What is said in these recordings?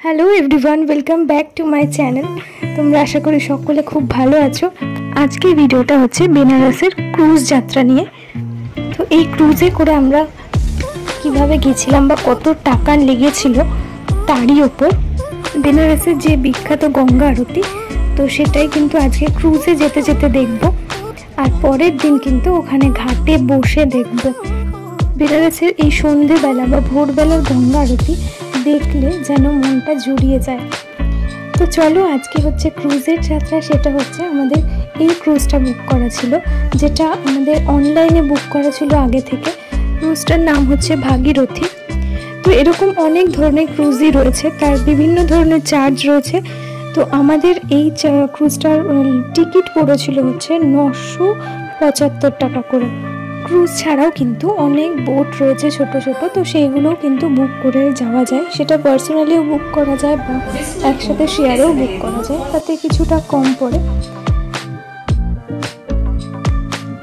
Hello everyone, welcome back to my channel. তোমরা আশা করি সকলে খুব ভালো আছো। আজকের ভিডিওটা হচ্ছে বেনারসের ক্রুজ যাত্রা নিয়ে। তো এই ক্রুজে করে আমরা কিভাবে গেছিলাম বা কত টাকা লেগেছিল তারই ওপর বেনারসের যে বিখ্যাত গঙ্গা আরতি, তো সেটাই কিন্তু আজকে ক্রুজে যেতে যেতে দেখব। আর পরের দিন কিন্তু ওখানে ঘাটে বসে দেখব। বেনারসের এই সন্ধেবেলা বা ভোরবেলার গঙ্গা আরতি দেখলে যেন মনটা জুড়িয়ে যায়। তো চলো, আজকে হচ্ছে ক্রুজের যাত্রা। সেটা হচ্ছে আমাদের এই ক্রুজটা বুক করা ছিল, যেটা আমাদের অনলাইনে বুক করা ছিল আগে থেকে। ক্রুজটার নাম হচ্ছে ভাগীরথী। তো এরকম অনেক ধরনের ক্রুজই রয়েছে, তার বিভিন্ন ধরনের চার্জ রয়েছে। তো আমাদের এই ক্রুজটার টিকিট পড়েছিল হচ্ছে 975 টাকা করে। ক্রুজ ছাড়াও কিন্তু অনেক বোট রয়েছে ছোট ছোট, তো সেইগুলোও কিন্তু বুক করে যাওয়া যায়। সেটা পার্সোনালিও বুক করা যায় বা একসাথে শেয়ারেও বুক করা যায়, তাতে কিছুটা কম পড়ে।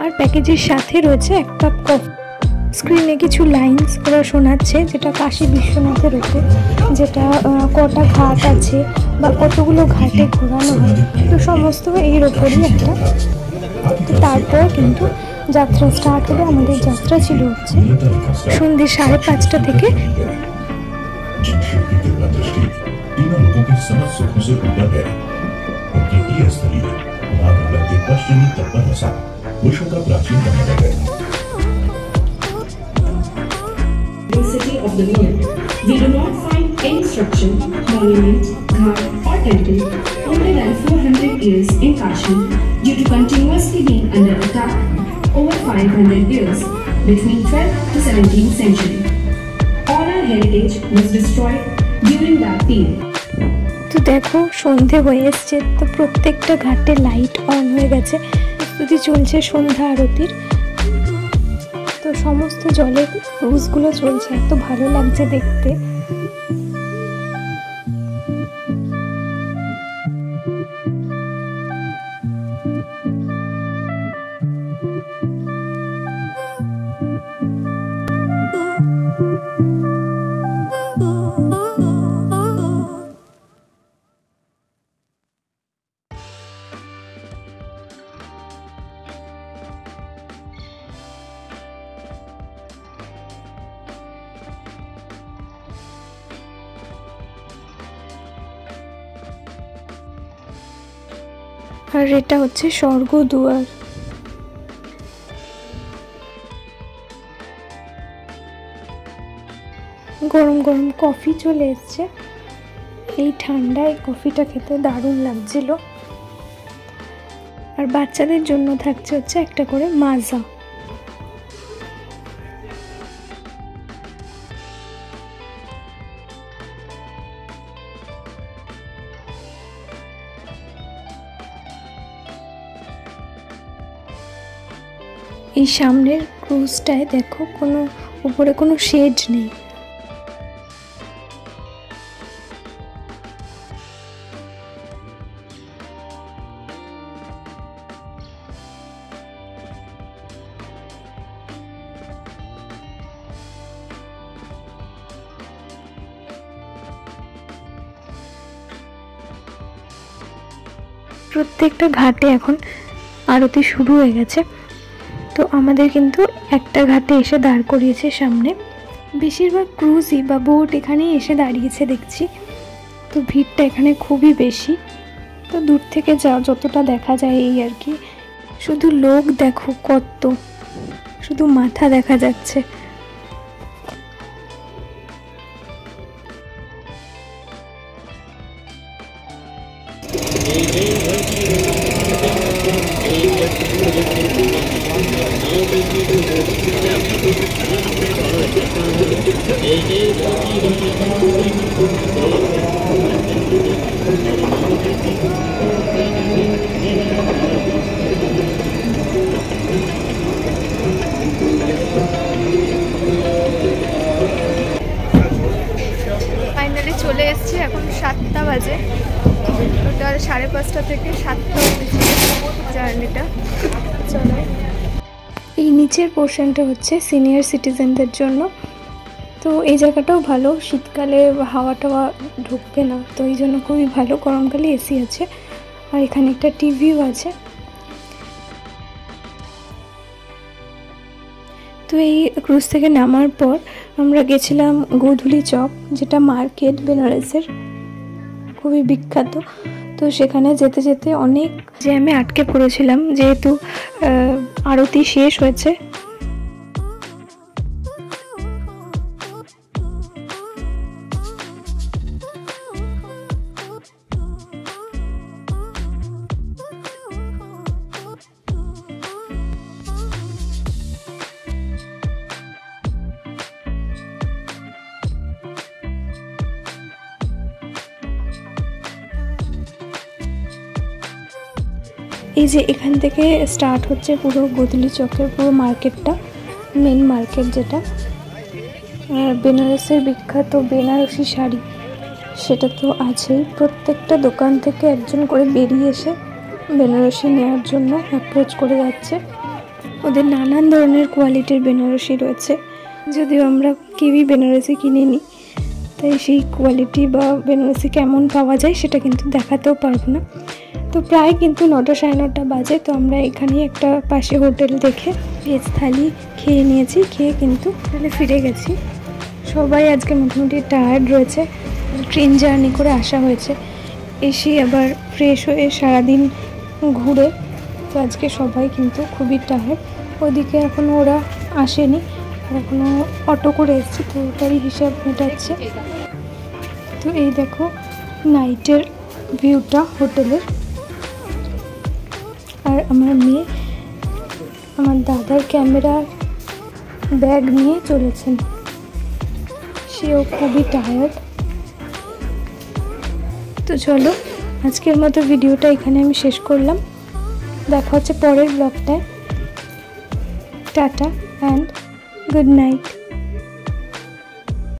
আর প্যাকেজের সাথে রয়েছে এক কাপ কফি। স্ক্রিনে কিছু লাইন্স ওরা শোনাচ্ছে, যেটা কাশী বিশ্বনাথের ওপর, যেটা কটা ঘাট আছে বা কতগুলো ঘাটে ঘোরানো হয়, তো সমস্ত এর ওপরই একটা। তো তারপর কিন্তু যাত্রা স্টার্ট হলো। আমাদের যাত্রা ছিল হচ্ছে সন্ধ্যে 5:30 থেকে। City of the moon. We do not find any structure, monument, ghat or temple older than 400 years in Kashi due to continuously being under attack over 500 years between 12th to 17th century. All our heritage was destroyed during that period. তো দেখো, সন্ধে হয়ে এসছে, তো প্রত্যেকটা ঘাটে light on হয়ে গেছে, প্রস্তুতি চলছে সন্ধ্যা আরতির। তো সমস্ত জলের ক্রুজগুলো চলছে, এত ভালো লাগছে দেখতে। আর এটা হচ্ছে স্বর্গদুয়ার। গরম গরম কফি চলে এসছে। এই ঠান্ডায় কফিটা খেতে দারুণ লাগছিল। আর বাচ্চাদের জন্য থাকছে হচ্ছে একটা করে মাজা। এই সামনের ক্রুজটায় দেখো, কোনো উপরে কোনো শেড নেই। প্রত্যেকটা ঘাটে এখন আরতি শুরু হয়ে গেছে। তো আমাদের কিন্তু একটা ঘাটে এসে দাঁড় করিয়েছে সামনে। বেশিরভাগ ক্রুজই বা বোট এখানেই এসে দাঁড়িয়েছে দেখছি। তো ভিড়টা এখানে খুবই বেশি। তো দূর থেকে যতটা দেখা যায় এই আর কি। শুধু লোক দেখো কত, শুধু মাথা দেখা যাচ্ছে। ফাইনালি চলে এসেছি, এখন 7টা বাজে। টোটাল 5:30 থেকে 7টা অবধি জার্নিটা। চলো, এই নিচের পোর্শনটা হচ্ছে সিনিয়র সিটিজেনদের জন্য। তো তো এই জায়গাটাও ভালো, শীতকালে হাওয়া টাওয়া ঢুকবে না, তো এই জন্য খুবই ভালো। গরমকালে এসি আছে আর এখানে একটা টিভিও আছে। তো এই ক্রুজ থেকে নামার পর আমরা গেছিলাম গোধূলি চক, যেটা মার্কেট বেনারসের খুবই বিখ্যাত। তো সেখানে যেতে যেতে অনেক জ্যামে আটকে পড়েছিলাম, যেহেতু আরতি শেষ হয়েছে। এই যে এখান থেকে স্টার্ট হচ্ছে পুরো গোধূলি চকের পুরো মার্কেটটা, মেন মার্কেট যেটা। আর বেনারসের বিখ্যাত বেনারসি শাড়ি সেটা তো আছেই, প্রত্যেকটা দোকান থেকে একজন করে বেরিয়ে এসে বেনারসি নেওয়ার জন্য অ্যাপ্রোচ করে যাচ্ছে। ওদের নানান ধরনের কোয়ালিটির বেনারসি রয়েছে, যদিও আমরা কেউই বেনারসি কিনিনি, তাই সেই কোয়ালিটি বা বেনারসি কেমন পাওয়া যায় সেটা কিন্তু দেখাতেও পারবো না। তো প্রায় কিন্তু 9টা সাড়ে 9টা বাজে। তো আমরা এখানেই একটা পাশে হোটেল দেখে ভেজ থালি খেয়ে নিয়েছি, খেয়ে কিন্তু হোটেলে ফিরে গেছি। সবাই আজকে মোটামুটি টায়ার্ড রয়েছে, ট্রেন জার্নি করে আসা হয়েছে, এসে আবার ফ্রেশ হয়ে সারাদিন ঘুরে। তো আজকে সবাই কিন্তু খুবই টায়ার্ড। ওদিকে এখনও ওরা আসেনি, এখনও অটো করে এসেছি, তো ওটারই হিসাব মেটাচ্ছে। তো এই দেখো নাইটের ভিউটা হোটেলের। আর আমার মেয়ে আমার দাদার ক্যামেরার ব্যাগ নিয়ে চলেছেন, সেও খুবই টায়ার্ড। তো চলো আজকের মতো ভিডিওটা এখানে আমি শেষ করলাম। দেখা হচ্ছে পরের ব্লগটায়। Tata and good night.